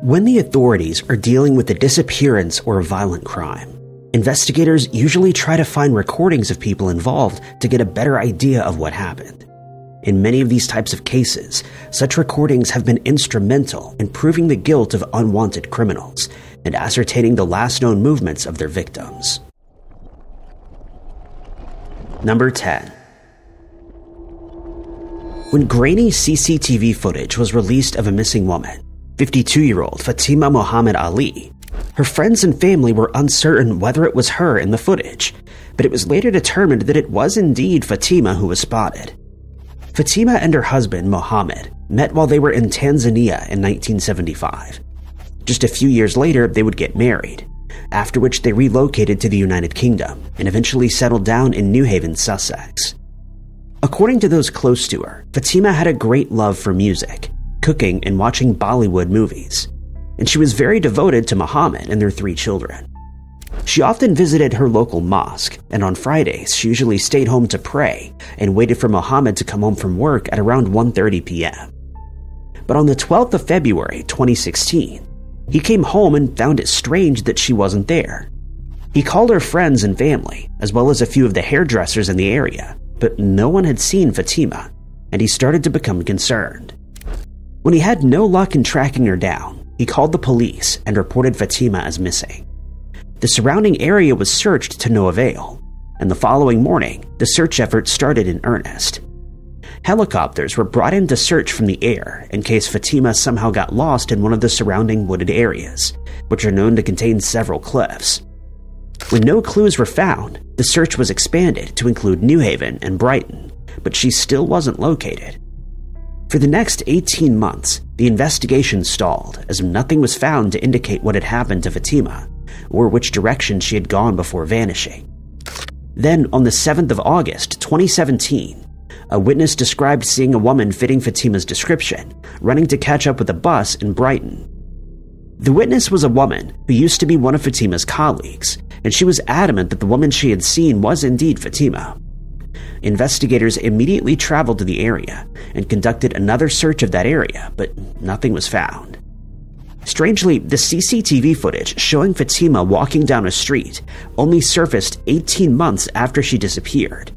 When the authorities are dealing with a disappearance or a violent crime, investigators usually try to find recordings of people involved to get a better idea of what happened. In many of these types of cases, such recordings have been instrumental in proving the guilt of unwanted criminals and ascertaining the last known movements of their victims. Number 10. When grainy CCTV footage was released of a missing woman, 52-year-old Fatima Muhammad Ali, her friends and family were uncertain whether it was her in the footage, but it was later determined that it was indeed Fatima who was spotted. Fatima and her husband, Mohammed, met while they were in Tanzania in 1975. Just a few years later, they would get married, after which they relocated to the United Kingdom and eventually settled down in New Haven, Sussex. According to those close to her, Fatima had a great love for music, cooking, and watching Bollywood movies, and she was very devoted to Mohammed and their 3 children. She often visited her local mosque, and on Fridays she usually stayed home to pray and waited for Mohammed to come home from work at around 1:30 p.m. But on the 12th of February 2016, he came home and found it strange that she wasn't there. He called her friends and family, as well as a few of the hairdressers in the area, but no one had seen Fatima, and he started to become concerned. When he had no luck in tracking her down, he called the police and reported Fatima as missing. The surrounding area was searched to no avail, and the following morning, the search effort started in earnest. Helicopters were brought in to search from the air in case Fatima somehow got lost in one of the surrounding wooded areas, which are known to contain several cliffs. When no clues were found, the search was expanded to include New Haven and Brighton, but she still wasn't located. For the next 18 months, the investigation stalled as nothing was found to indicate what had happened to Fatima, or which direction she had gone before vanishing. Then, on the 7th of August, 2017, a witness described seeing a woman fitting Fatima's description, running to catch up with a bus in Brighton. The witness was a woman who used to be one of Fatima's colleagues, and she was adamant that the woman she had seen was indeed Fatima. Investigators immediately traveled to the area and conducted another search of that area, but nothing was found. Strangely, the CCTV footage showing Fatima walking down a street only surfaced 18 months after she disappeared,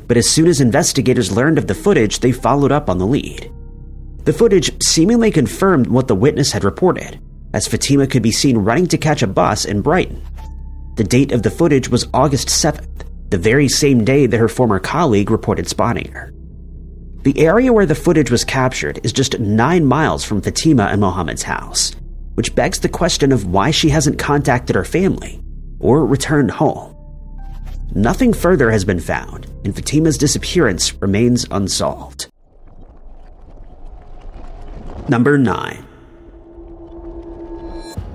but as soon as investigators learned of the footage, they followed up on the lead. The footage seemingly confirmed what the witness had reported, as Fatima could be seen running to catch a bus in Brighton. The date of the footage was August 7th, the very same day that her former colleague reported spotting her. The area where the footage was captured is just 9 miles from Fatima and Mohammed's house, which begs the question of why she hasn't contacted her family or returned home. Nothing further has been found, and Fatima's disappearance remains unsolved. Number 9.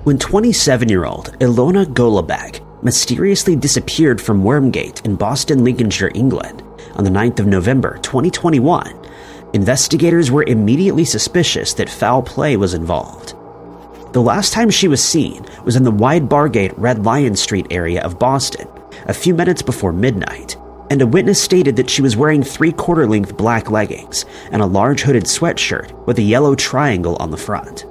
When 27-year-old Ela Golabag mysteriously disappeared from Wormgate in Boston, Lincolnshire, England, on the 9th of November 2021, investigators were immediately suspicious that foul play was involved. The last time she was seen was in the Wide Bargate Red Lion Street area of Boston, a few minutes before midnight, and a witness stated that she was wearing 3/4-length black leggings and a large hooded sweatshirt with a yellow triangle on the front.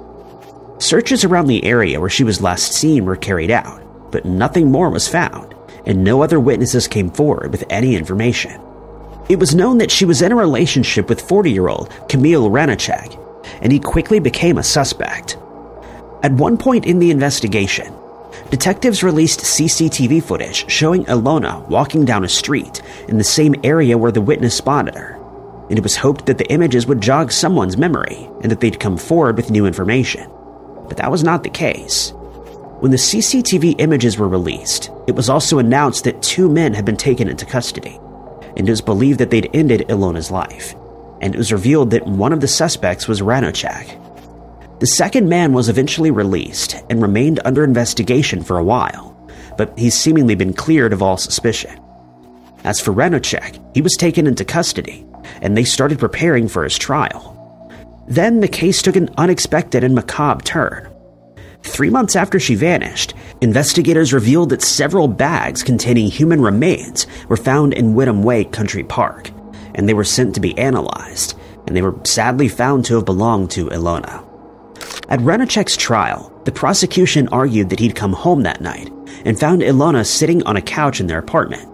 Searches around the area where she was last seen were carried out, but nothing more was found, and no other witnesses came forward with any information. It was known that she was in a relationship with 40-year-old Camille Gordon, and he quickly became a suspect. At one point in the investigation, detectives released CCTV footage showing Ela walking down a street in the same area where the witness spotted her, and it was hoped that the images would jog someone's memory and that they'd come forward with new information. But that was not the case. When the CCTV images were released, it was also announced that 2 men had been taken into custody, and it was believed that they'd ended Elena's life, and it was revealed that one of the suspects was Ranochak. The second man was eventually released and remained under investigation for a while, but he's seemingly been cleared of all suspicion. As for Ranochak, he was taken into custody, and they started preparing for his trial. Then the case took an unexpected and macabre turn. 3 months after she vanished, investigators revealed that several bags containing human remains were found in Wyndham Way Country Park, and they were sent to be analyzed, and they were sadly found to have belonged to Ela. At Ranachek's trial, the prosecution argued that he'd come home that night and found Ilona sitting on a couch in their apartment.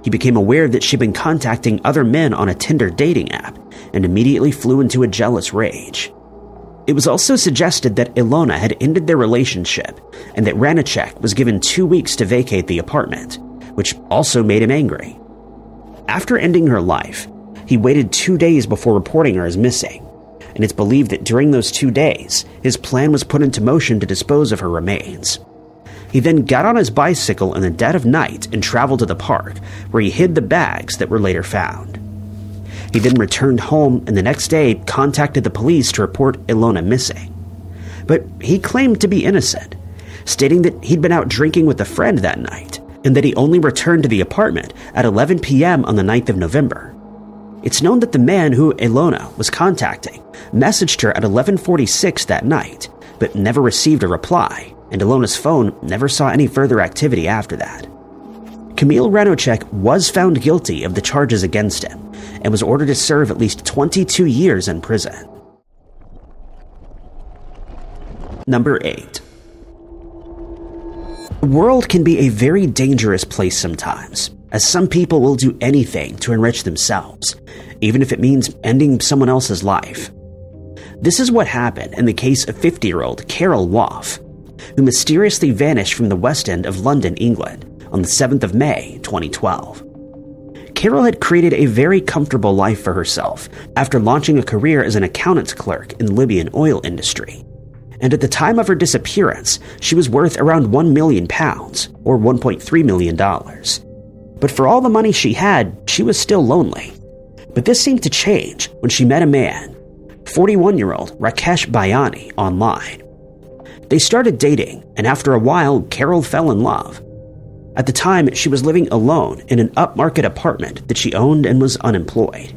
He became aware that she'd been contacting other men on a Tinder dating app and immediately flew into a jealous rage. It was also suggested that Ilona had ended their relationship and that Ranachek was given 2 weeks to vacate the apartment, which also made him angry. After ending her life, he waited 2 days before reporting her as missing, and it's believed that during those 2 days, his plan was put into motion to dispose of her remains. He then got on his bicycle in the dead of night and traveled to the park, where he hid the bags that were later found. He then returned home and the next day contacted the police to report Ilona missing. But he claimed to be innocent, stating that he'd been out drinking with a friend that night and that he only returned to the apartment at 11 p.m. on the 9th of November. It's known that the man who Ilona was contacting messaged her at 11:46 that night, but never received a reply, and Ilona's phone never saw any further activity after that. Camille Ranachek was found guilty of the charges against him and was ordered to serve at least 22 years in prison. Number 8. The world can be a very dangerous place sometimes, as some people will do anything to enrich themselves, even if it means ending someone else's life. This is what happened in the case of 50-year-old Carol Woff, who mysteriously vanished from the West End of London, England, on the 7th of May, 2012. Carol had created a very comfortable life for herself after launching a career as an accountant's clerk in the Libyan oil industry. And at the time of her disappearance, she was worth around £1 million, or $1.3 million. But for all the money she had, she was still lonely. But this seemed to change when she met a man, 41-year-old Rakesh Bayani, online. They started dating, and after a while, Carol fell in love. At the time, she was living alone in an upmarket apartment that she owned and was unemployed.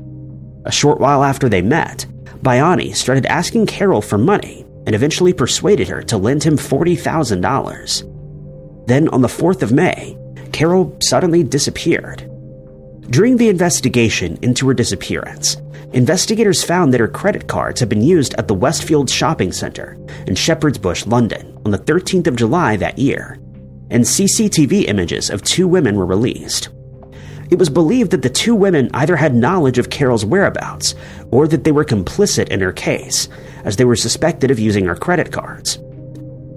A short while after they met, Bayani started asking Carol for money and eventually persuaded her to lend him $40,000. Then, on the 4th of May, Carol suddenly disappeared. During the investigation into her disappearance, investigators found that her credit cards had been used at the Westfield Shopping Centre in Shepherd's Bush, London, on the 13th of July that year, and CCTV images of 2 women were released. It was believed that the 2 women either had knowledge of Carol's whereabouts or that they were complicit in her case, as they were suspected of using her credit cards.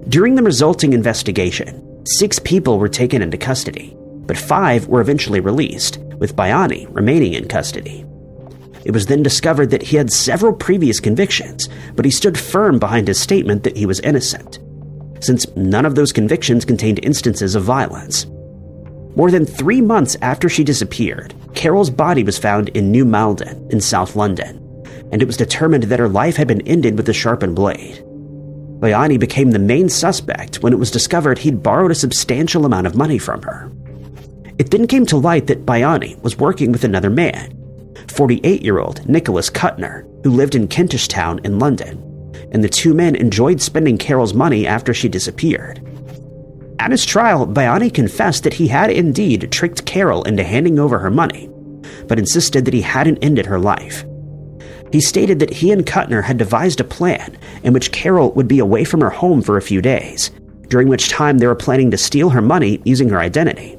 During the resulting investigation, 6 people were taken into custody, but 5 were eventually released, with Bayani remaining in custody. It was then discovered that he had several previous convictions, but he stood firm behind his statement that he was innocent, since none of those convictions contained instances of violence. More than 3 months after she disappeared, Carol's body was found in New Malden in South London, and it was determined that her life had been ended with a sharpened blade. Bayani became the main suspect when it was discovered he'd borrowed a substantial amount of money from her. It then came to light that Bayani was working with another man, 48-year-old Nicholas Cutner, who lived in Kentish Town in London, and the 2 men enjoyed spending Carol's money after she disappeared. At his trial, Bayani confessed that he had indeed tricked Carol into handing over her money, but insisted that he hadn't ended her life. He stated that he and Cutner had devised a plan in which Carol would be away from her home for a few days, during which time they were planning to steal her money using her identity.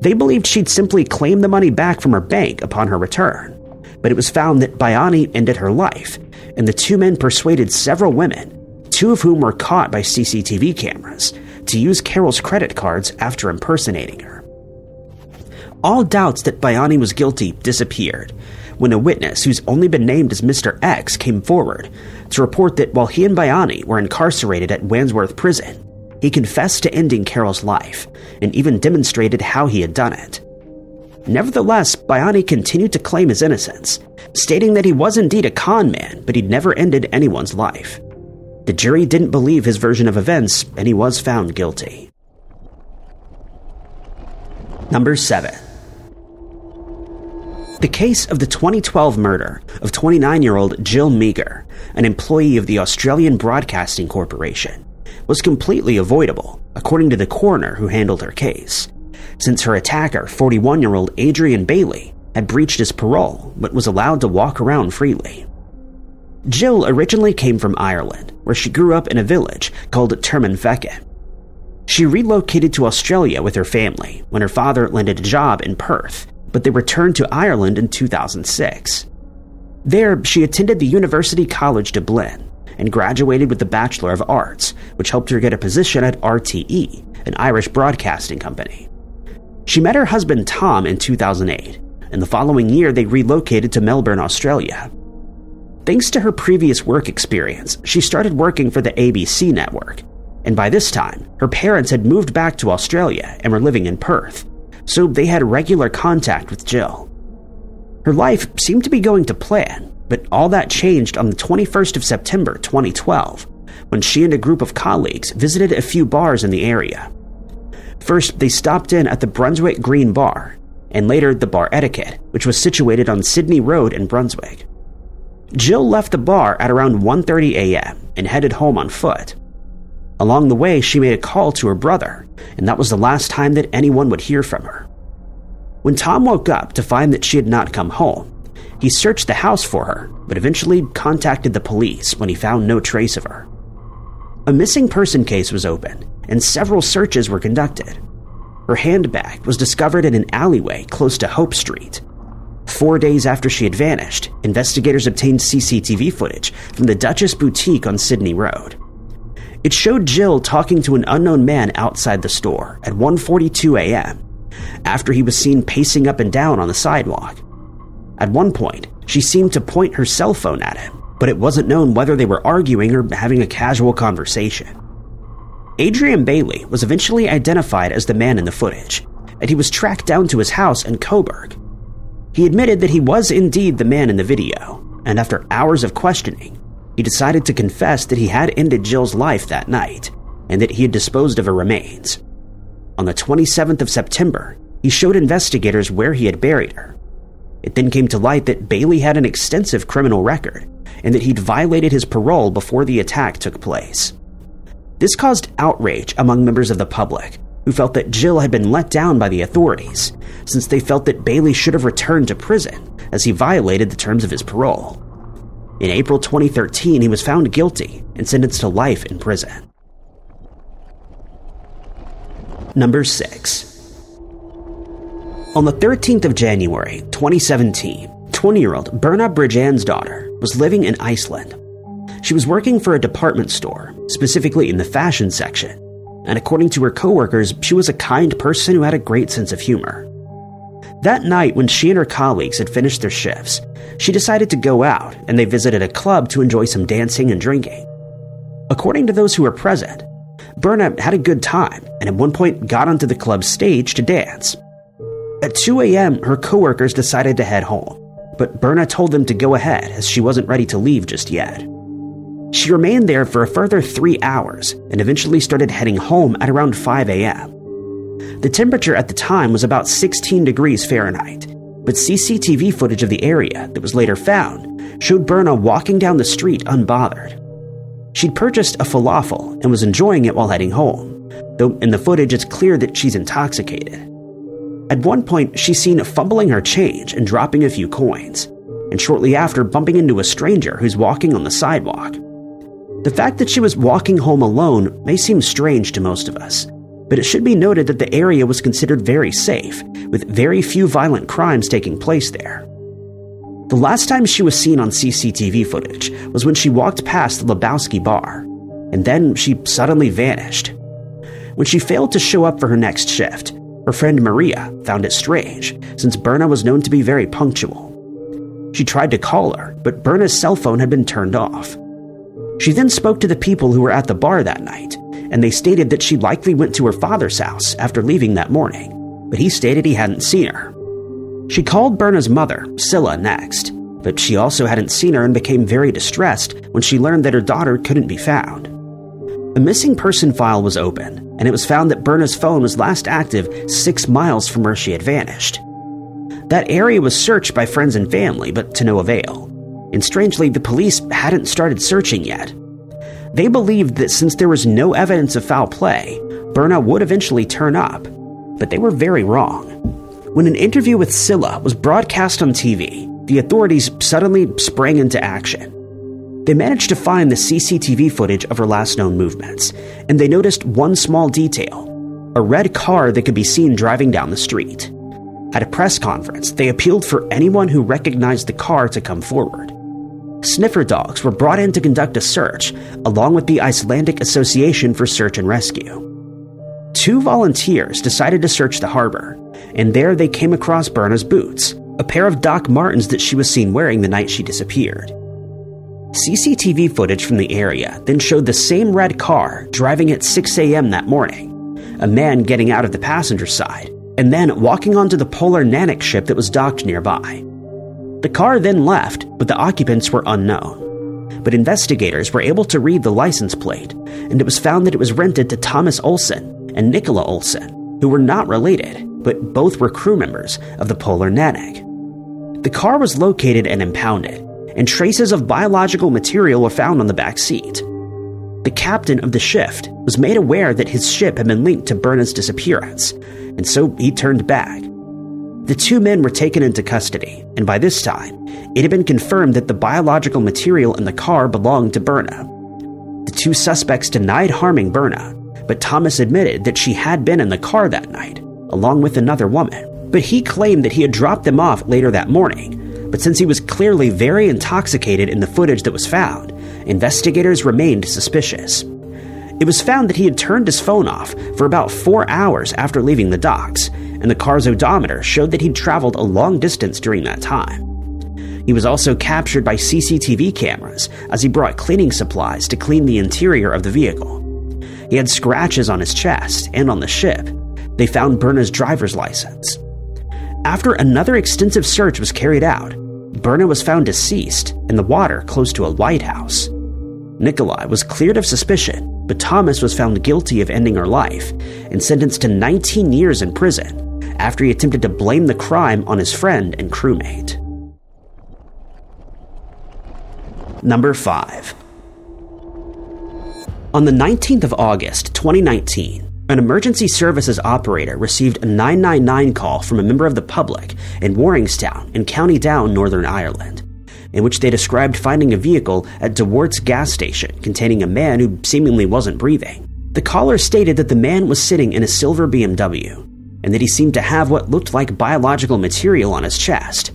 They believed she'd simply claim the money back from her bank upon her return, but it was found that Bayani ended her life, and the 2 men persuaded several women, 2 of whom were caught by CCTV cameras, to use Carol's credit cards after impersonating her. All doubts that Bayani was guilty disappeared when a witness who's only been named as Mr. X came forward to report that while he and Bayani were incarcerated at Wandsworth Prison, he confessed to ending Carol's life and even demonstrated how he had done it. Nevertheless, Bayani continued to claim his innocence, stating that he was indeed a con man, but he'd never ended anyone's life. The jury didn't believe his version of events, and he was found guilty. Number 7. The case of the 2012 murder of 29-year-old Jill Meagher, an employee of the Australian Broadcasting Corporation, was completely avoidable, according to the coroner who handled her case, since her attacker, 41-year-old Adrian Bailey, had breached his parole but was allowed to walk around freely. Jill originally came from Ireland, where she grew up in a village called Termonfeckin. She relocated to Australia with her family when her father landed a job in Perth, but they returned to Ireland in 2006. There, she attended the University College Dublin and graduated with a Bachelor of Arts, which helped her get a position at RTE, an Irish broadcasting company. She met her husband Tom in 2008, and the following year they relocated to Melbourne, Australia. Thanks to her previous work experience, she started working for the ABC network, and by this time, her parents had moved back to Australia and were living in Perth, so they had regular contact with Jill. Her life seemed to be going to plan, but all that changed on the 21st of September 2012, when she and a group of colleagues visited a few bars in the area. First, they stopped in at the Brunswick Green Bar, and later the Bar Etiquette, which was situated on Sydney Road in Brunswick. Jill left the bar at around 1:30 a.m. and headed home on foot. Along the way, she made a call to her brother, and that was the last time that anyone would hear from her. When Tom woke up to find that she had not come home, he searched the house for her, but eventually contacted the police when he found no trace of her. A missing person case was opened, and several searches were conducted. Her handbag was discovered in an alleyway close to Hope Street. 4 days after she had vanished, investigators obtained CCTV footage from the Duchess Boutique on Sydney Road. It showed Jill talking to an unknown man outside the store at 1:42 a.m., after he was seen pacing up and down on the sidewalk. At one point, she seemed to point her cell phone at him, but it wasn't known whether they were arguing or having a casual conversation. Adrian Bailey was eventually identified as the man in the footage, and he was tracked down to his house in Coburg. He admitted that he was indeed the man in the video, and after hours of questioning, he decided to confess that he had ended Jill's life that night, and that he had disposed of her remains. On the 27th of September, he showed investigators where he had buried her. It then came to light that Bailey had an extensive criminal record, and that he'd violated his parole before the attack took place. This caused outrage among members of the public, who felt that Jill had been let down by the authorities, since they felt that Bailey should have returned to prison, as he violated the terms of his parole. In April 2013, he was found guilty and sentenced to life in prison. Number 6. On the 13th of January, 2017, 20-year-old Berna Bridjan's daughter was living in Iceland. She was working for a department store, specifically in the fashion section, and according to her coworkers, she was a kind person who had a great sense of humor. That night, when she and her colleagues had finished their shifts, she decided to go out, and they visited a club to enjoy some dancing and drinking. According to those who were present, Berna had a good time, and at one point got onto the club's stage to dance. At 2 a.m., her coworkers decided to head home, but Berna told them to go ahead as she wasn't ready to leave just yet. She remained there for a further 3 hours and eventually started heading home at around 5 a.m. The temperature at the time was about 16 degrees Fahrenheit, but CCTV footage of the area that was later found showed Berna walking down the street unbothered. She'd purchased a falafel and was enjoying it while heading home, though in the footage it's clear that she's intoxicated. At one point, she's seen fumbling her change and dropping a few coins, and shortly after bumping into a stranger who's walking on the sidewalk. The fact that she was walking home alone may seem strange to most of us, but it should be noted that the area was considered very safe, with very few violent crimes taking place there. The last time she was seen on CCTV footage was when she walked past the Lebowski bar, and then she suddenly vanished. When she failed to show up for her next shift, her friend Maria found it strange, since Berna was known to be very punctual. She tried to call her, but Berna's cell phone had been turned off. She then spoke to the people who were at the bar that night, and they stated that she likely went to her father's house after leaving that morning, but he stated he hadn't seen her. She called Berna's mother, Scylla, next, but she also hadn't seen her and became very distressed when she learned that her daughter couldn't be found. A missing person file was opened, and it was found that Berna's phone was last active 6 miles from where she had vanished. That area was searched by friends and family, but to no avail. And strangely, the police hadn't started searching yet. They believed that since there was no evidence of foul play, Berna would eventually turn up, but they were very wrong. When an interview with Scylla was broadcast on TV, the authorities suddenly sprang into action. They managed to find the CCTV footage of her last known movements, and they noticed one small detail: a red car that could be seen driving down the street. At a press conference, they appealed for anyone who recognized the car to come forward. Sniffer dogs were brought in to conduct a search, along with the Icelandic Association for Search and Rescue. 2 volunteers decided to search the harbor, and there they came across Berna's boots, a pair of Doc Martens that she was seen wearing the night she disappeared. CCTV footage from the area then showed the same red car driving at 6 a.m. that morning, a man getting out of the passenger side, and then walking onto the Polar Nanik ship that was docked nearby. The car then left, but the occupants were unknown. But investigators were able to read the license plate, and it was found that it was rented to Thomas Olsen and Nicola Olsen, who were not related, but both were crew members of the Polar Nanik. The car was located and impounded, and traces of biological material were found on the back seat. The captain of the ship was made aware that his ship had been linked to Berna's disappearance, and so he turned back. The 2 men were taken into custody, and by this time, it had been confirmed that the biological material in the car belonged to Berna. The 2 suspects denied harming Berna, but Thomas admitted that she had been in the car that night, along with another woman. But he claimed that he had dropped them off later that morning, but since he was clearly very intoxicated in the footage that was found, investigators remained suspicious. It was found that he had turned his phone off for about 4 hours after leaving the docks, and the car's odometer showed that he'd traveled a long distance during that time. He was also captured by CCTV cameras as he brought cleaning supplies to clean the interior of the vehicle. He had scratches on his chest and on the ship. They found Berna's driver's license. After another extensive search was carried out, Berna was found deceased in the water close to a lighthouse. Nikolai was cleared of suspicion, but Thomas was found guilty of ending her life and sentenced to 19 years in prison after he attempted to blame the crime on his friend and crewmate. Number 5. On the 19th of August, 2019, an emergency services operator received a 999 call from a member of the public in Warringstown in County Down, Northern Ireland, in which they described finding a vehicle at DeWart's gas station containing a man who seemingly wasn't breathing. The caller stated that the man was sitting in a silver BMW, and that he seemed to have what looked like biological material on his chest.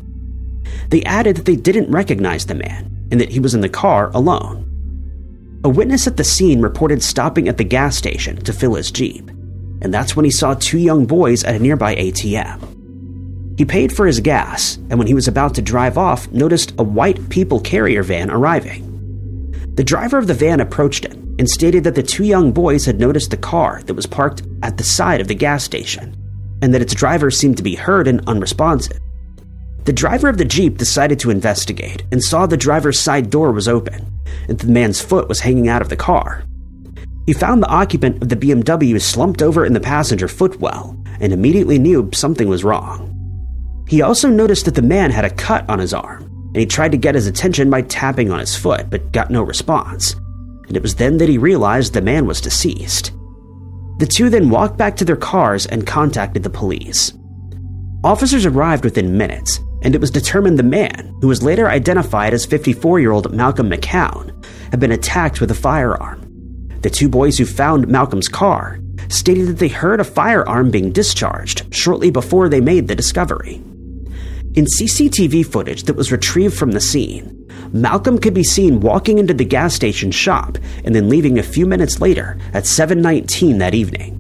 They added that they didn't recognize the man, and that he was in the car alone. A witness at the scene reported stopping at the gas station to fill his Jeep, and that's when he saw 2 young boys at a nearby ATM. He paid for his gas, and when he was about to drive off, noticed a white people carrier van arriving. The driver of the van approached him and stated that the 2 young boys had noticed the car that was parked at the side of the gas station, and that its driver seemed to be hurt and unresponsive. The driver of the Jeep decided to investigate and saw the driver's side door was open, and the man's foot was hanging out of the car. He found the occupant of the BMW slumped over in the passenger footwell and immediately knew something was wrong. He also noticed that the man had a cut on his arm, and he tried to get his attention by tapping on his foot but got no response, and it was then that he realized the man was deceased. The 2 then walked back to their cars and contacted the police. Officers arrived within minutes, and it was determined the man, who was later identified as 54-year-old Malcolm McCown, had been attacked with a firearm. The 2 boys who found Malcolm's car stated that they heard a firearm being discharged shortly before they made the discovery. In CCTV footage that was retrieved from the scene, Malcolm could be seen walking into the gas station shop and then leaving a few minutes later at 7:19 that evening.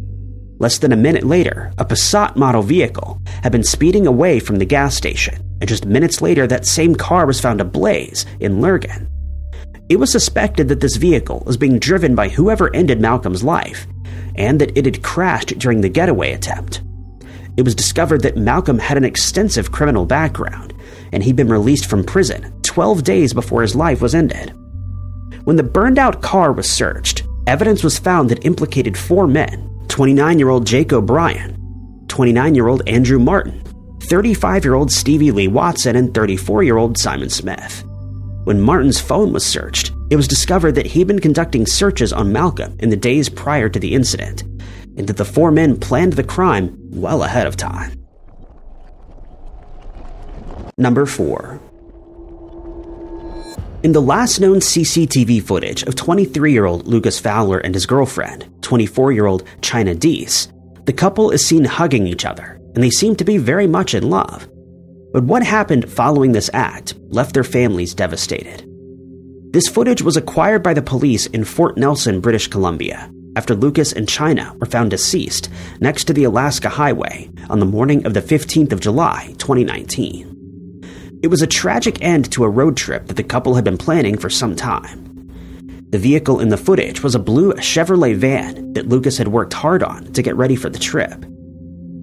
Less than a minute later, a Passat model vehicle had been speeding away from the gas station, and just minutes later that same car was found ablaze in Lurgan. It was suspected that this vehicle was being driven by whoever ended Malcolm's life, and that it had crashed during the getaway attempt. It was discovered that Malcolm had an extensive criminal background, and he'd been released from prison 12 days before his life was ended. When the burned-out car was searched, evidence was found that implicated 4 men: 29-year-old Jake O'Brien, 29-year-old Andrew Martin, 35-year-old Stevie Lee Watson, and 34-year-old Simon Smith. When Martin's phone was searched, it was discovered that he'd been conducting searches on Malcolm in the days prior to the incident, and that the 4 men planned the crime well ahead of time. Number 4. In the last known CCTV footage of 23-year-old Lucas Fowler and his girlfriend, 24-year-old China Deese, the couple is seen hugging each other, and they seem to be very much in love. But what happened following this act left their families devastated. This footage was acquired by the police in Fort Nelson, British Columbia, after Lucas and China were found deceased next to the Alaska Highway on the morning of the 15th of July, 2019. It was a tragic end to a road trip that the couple had been planning for some time. The vehicle in the footage was a blue Chevrolet van that Lucas had worked hard on to get ready for the trip.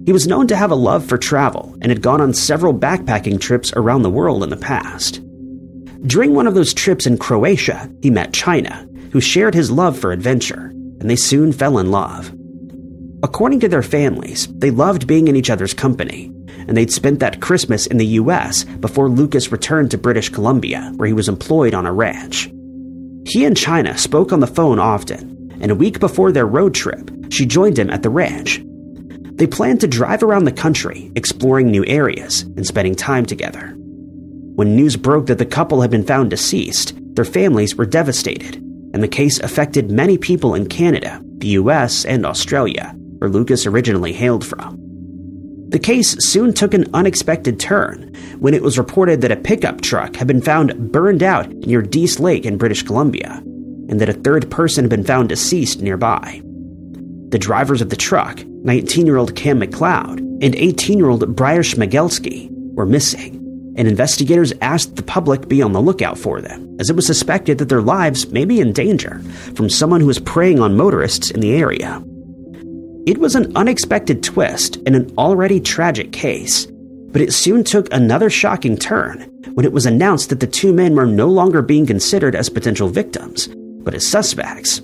He was known to have a love for travel and had gone on several backpacking trips around the world in the past. During one of those trips in Croatia, he met China, who shared his love for adventure, and they soon fell in love. According to their families, they loved being in each other's company, and they'd spent that Christmas in the US before Lucas returned to British Columbia, where he was employed on a ranch. He and China spoke on the phone often, and a week before their road trip, she joined him at the ranch. They planned to drive around the country, exploring new areas and spending time together. When news broke that the couple had been found deceased, their families were devastated, and the case affected many people in Canada, the US, and Australia, where Lucas originally hailed from. The case soon took an unexpected turn when it was reported that a pickup truck had been found burned out near Dease Lake in British Columbia, and that a third person had been found deceased nearby. The drivers of the truck, 19-year-old Cam McLeod and 18-year-old Briar Schmegelski, were missing, and investigators asked the public be on the lookout for them, as it was suspected that their lives may be in danger from someone who was preying on motorists in the area. It was an unexpected twist in an already tragic case, but it soon took another shocking turn when it was announced that the two men were no longer being considered as potential victims, but as suspects.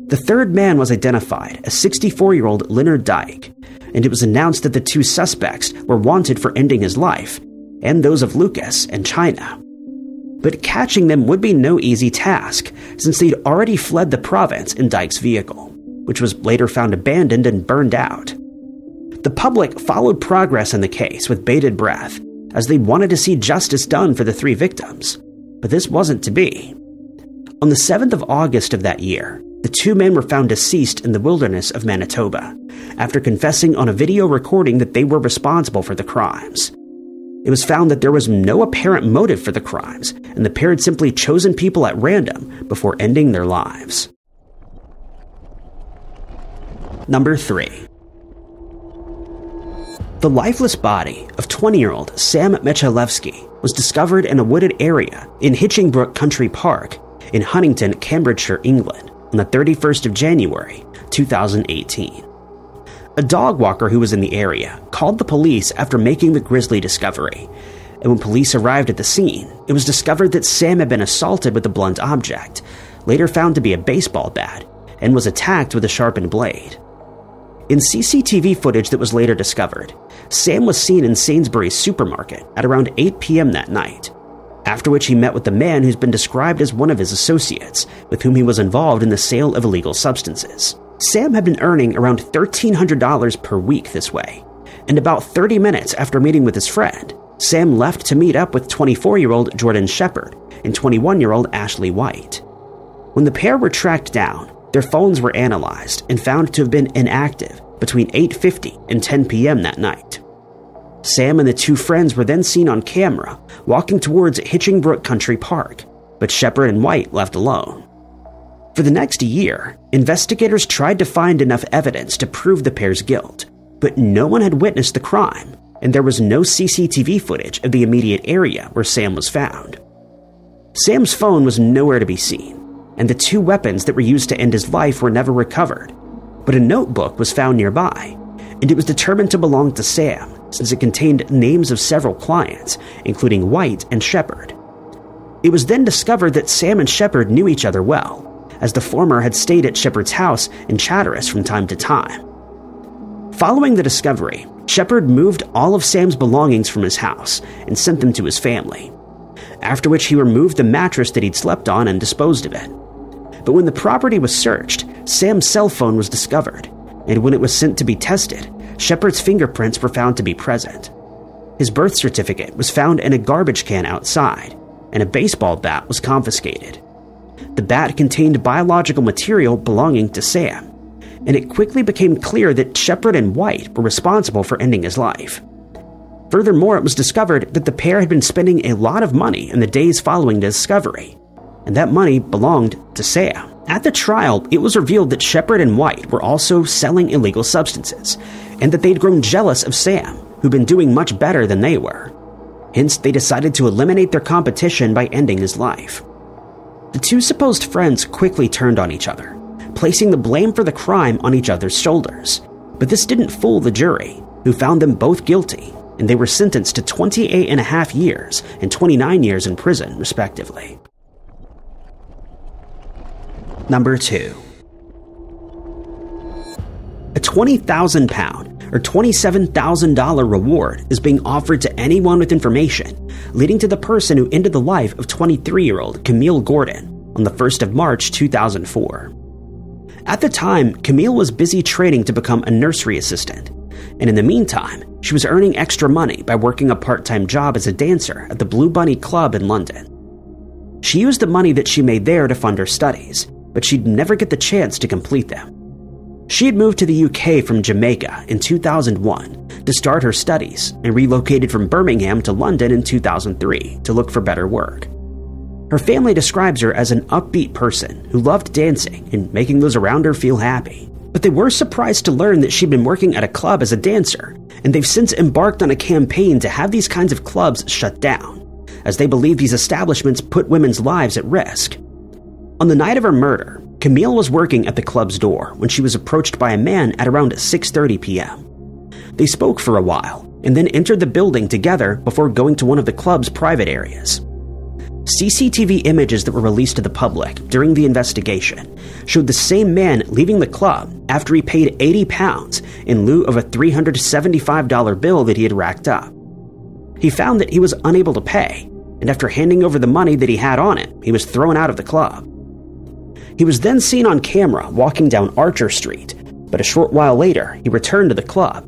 The third man was identified as 64-year-old Leonard Dyke, and it was announced that the two suspects were wanted for ending his life, and those of Lucas and China. But catching them would be no easy task, since they'd already fled the province in Dyke's vehicle, which was later found abandoned and burned out. The public followed progress in the case with bated breath, as they wanted to see justice done for the three victims, but this wasn't to be. On the 7th of August of that year, the two men were found deceased in the wilderness of Manitoba, after confessing on a video recording that they were responsible for the crimes. It was found that there was no apparent motive for the crimes, and the pair had simply chosen people at random before ending their lives. Number 3. The lifeless body of 20-year-old Sam Michalewski was discovered in a wooded area in Hitchingbrook Country Park in Huntington, Cambridgeshire, England, on the 31st of January, 2018. A dog walker who was in the area called the police after making the grisly discovery, and when police arrived at the scene, it was discovered that Sam had been assaulted with a blunt object, later found to be a baseball bat, and was attacked with a sharpened blade. In CCTV footage that was later discovered, Sam was seen in Sainsbury's supermarket at around 8 p.m. that night, after which he met with the man who's been described as one of his associates, with whom he was involved in the sale of illegal substances. Sam had been earning around $1,300 per week this way, and about 30 minutes after meeting with his friend, Sam left to meet up with 24-year-old Jordan Shepard and 21-year-old Ashley White. When the pair were tracked down, their phones were analyzed and found to have been inactive between 8:50 and 10 p.m. that night. Sam and the two friends were then seen on camera walking towards Hitchingbrook Country Park, but Shepard and White left alone. For the next year, investigators tried to find enough evidence to prove the pair's guilt, but no one had witnessed the crime, and there was no CCTV footage of the immediate area where Sam was found. Sam's phone was nowhere to be seen, and the two weapons that were used to end his life were never recovered, but a notebook was found nearby, and it was determined to belong to Sam since it contained names of several clients, including White and Shepard. It was then discovered that Sam and Shepard knew each other well, as the former had stayed at Shepard's house in Chatteris from time to time. Following the discovery, Shepard moved all of Sam's belongings from his house and sent them to his family, after which he removed the mattress that he'd slept on and disposed of it. But when the property was searched, Sam's cell phone was discovered, and when it was sent to be tested, Shepard's fingerprints were found to be present. His birth certificate was found in a garbage can outside, and a baseball bat was confiscated. The bat contained biological material belonging to Sam, and it quickly became clear that Shepard and White were responsible for ending his life. Furthermore, it was discovered that the pair had been spending a lot of money in the days following the discovery, and that money belonged to Sam. At the trial, it was revealed that Shepard and White were also selling illegal substances, and that they'd grown jealous of Sam, who'd been doing much better than they were. Hence, they decided to eliminate their competition by ending his life. The two supposed friends quickly turned on each other, placing the blame for the crime on each other's shoulders. But this didn't fool the jury, who found them both guilty, and they were sentenced to 28.5 years and 29 years in prison, respectively. Number 2. A £20,000 or $27,000 reward is being offered to anyone with information leading to the person who ended the life of 23-year-old Camille Gordon on the 1st of March 2004. At the time, Camille was busy training to become a nursery assistant, and in the meantime, she was earning extra money by working a part-time job as a dancer at the Blue Bunny Club in London. She used the money that she made there to fund her studies, but she'd never get the chance to complete them. She had moved to the UK from Jamaica in 2001 to start her studies and relocated from Birmingham to London in 2003 to look for better work. Her family describes her as an upbeat person who loved dancing and making those around her feel happy. But they were surprised to learn that she'd been working at a club as a dancer, and they've since embarked on a campaign to have these kinds of clubs shut down, as they believe these establishments put women's lives at risk. On the night of her murder, Camille was working at the club's door when she was approached by a man at around 6:30 p.m. They spoke for a while and then entered the building together before going to one of the club's private areas. CCTV images that were released to the public during the investigation showed the same man leaving the club after he paid £80 in lieu of a $375 bill that he had racked up. He found that he was unable to pay, and after handing over the money that he had on him, he was thrown out of the club. He was then seen on camera walking down Archer Street, but a short while later, he returned to the club.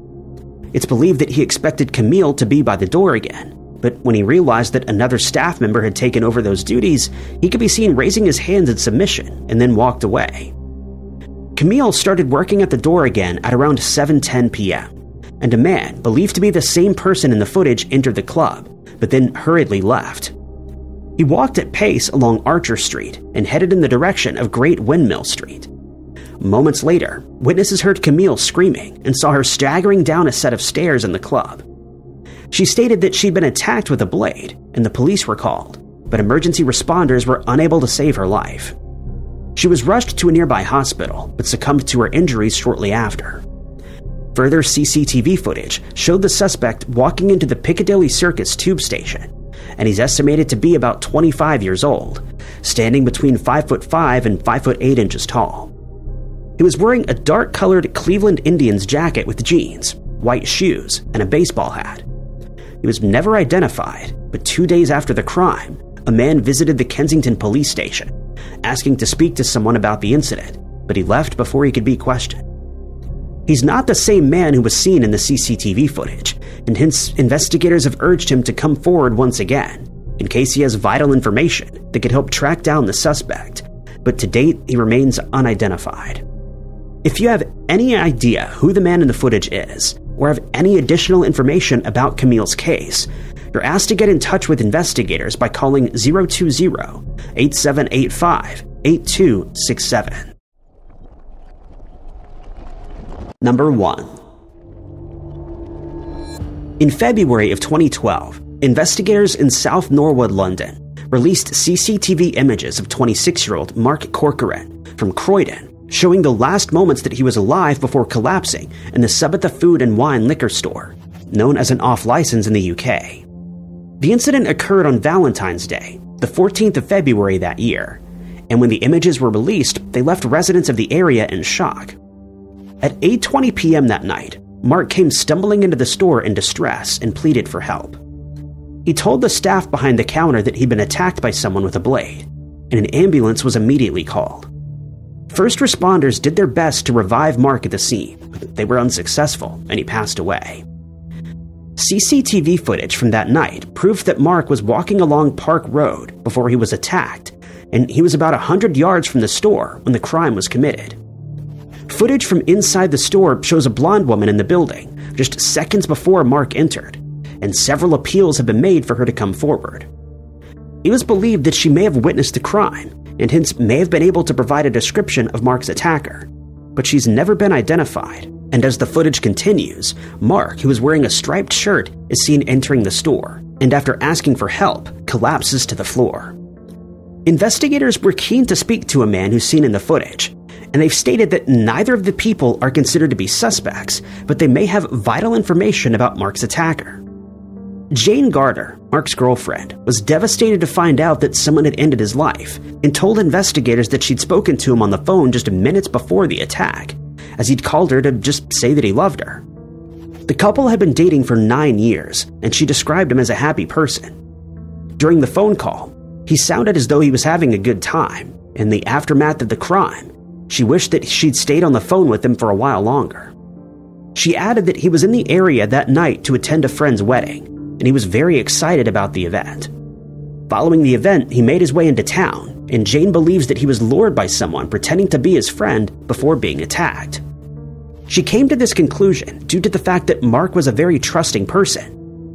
It's believed that he expected Camille to be by the door again, but when he realized that another staff member had taken over those duties, he could be seen raising his hands in submission and then walked away. Camille started working at the door again at around 7:10 p.m., and a man believed to be the same person in the footage entered the club, but then hurriedly left. He walked at pace along Archer Street and headed in the direction of Great Windmill Street. Moments later, witnesses heard Camille screaming and saw her staggering down a set of stairs in the club. She stated that she'd been attacked with a blade, and the police were called, but emergency responders were unable to save her life. She was rushed to a nearby hospital, but succumbed to her injuries shortly after. Further CCTV footage showed the suspect walking into the Piccadilly Circus tube station, and he's estimated to be about 25 years old, standing between 5'5" and 5'8" tall. He was wearing a dark-colored Cleveland Indians jacket with jeans, white shoes, and a baseball hat. He was never identified, but 2 days after the crime, a man visited the Kensington police station, asking to speak to someone about the incident, but he left before he could be questioned. He's not the same man who was seen in the CCTV footage, and hence investigators have urged him to come forward once again, in case he has vital information that could help track down the suspect, but to date he remains unidentified. If you have any idea who the man in the footage is, or have any additional information about Camille's case, you're asked to get in touch with investigators by calling 020-8785-8267. Number 1. In February of 2012, investigators in South Norwood, London, released CCTV images of 26-year-old Mark Corkern from Croydon, showing the last moments that he was alive before collapsing in the Sabbatha Food and Wine liquor store, known as an off-license in the UK. The incident occurred on Valentine's Day, the 14th of February that year, and when the images were released, they left residents of the area in shock. At 8:20 p.m. that night, Mark came stumbling into the store in distress and pleaded for help. He told the staff behind the counter that he'd been attacked by someone with a blade, and an ambulance was immediately called. First responders did their best to revive Mark at the scene, but they were unsuccessful, and he passed away. CCTV footage from that night proved that Mark was walking along Park Road before he was attacked, and he was about 100 yards from the store when the crime was committed. Footage from inside the store shows a blonde woman in the building just seconds before Mark entered, and several appeals have been made for her to come forward. It was believed that she may have witnessed the crime, and hence may have been able to provide a description of Mark's attacker, but she's never been identified, and as the footage continues, Mark, who is wearing a striped shirt, is seen entering the store, and after asking for help, collapses to the floor. Investigators were keen to speak to a man who's seen in the footage, and they've stated that neither of the people are considered to be suspects, but they may have vital information about Mark's attacker. Jane Garter, Mark's girlfriend, was devastated to find out that someone had ended his life and told investigators that she'd spoken to him on the phone just minutes before the attack, as he'd called her to just say that he loved her. The couple had been dating for 9 years, and she described him as a happy person. During the phone call, he sounded as though he was having a good time. In the aftermath of the crime, she wished that she'd stayed on the phone with him for a while longer. She added that he was in the area that night to attend a friend's wedding, and he was very excited about the event. Following the event, he made his way into town, and Jane believes that he was lured by someone pretending to be his friend before being attacked. She came to this conclusion due to the fact that Mark was a very trusting person,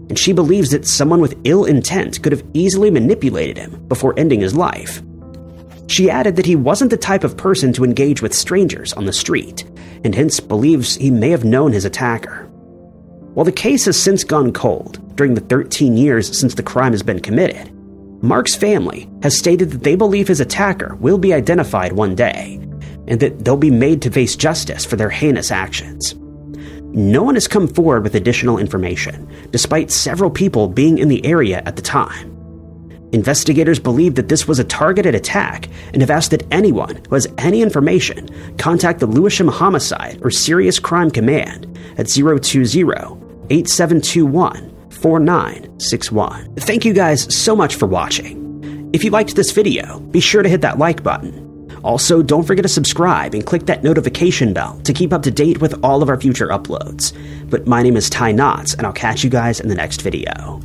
and she believes that someone with ill intent could have easily manipulated him before ending his life. She added that he wasn't the type of person to engage with strangers on the street, and hence believes he may have known his attacker. While the case has since gone cold during the 13 years since the crime has been committed, Mark's family has stated that they believe his attacker will be identified one day, and that they'll be made to face justice for their heinous actions. No one has come forward with additional information, despite several people being in the area at the time. Investigators believe that this was a targeted attack and have asked that anyone who has any information contact the Lewisham Homicide or Serious Crime Command at 020-8721-4961. Thank you guys so much for watching. If you liked this video, be sure to hit that like button. Also, don't forget to subscribe and click that notification bell to keep up to date with all of our future uploads. But my name is Ty Knotts, and I'll catch you guys in the next video.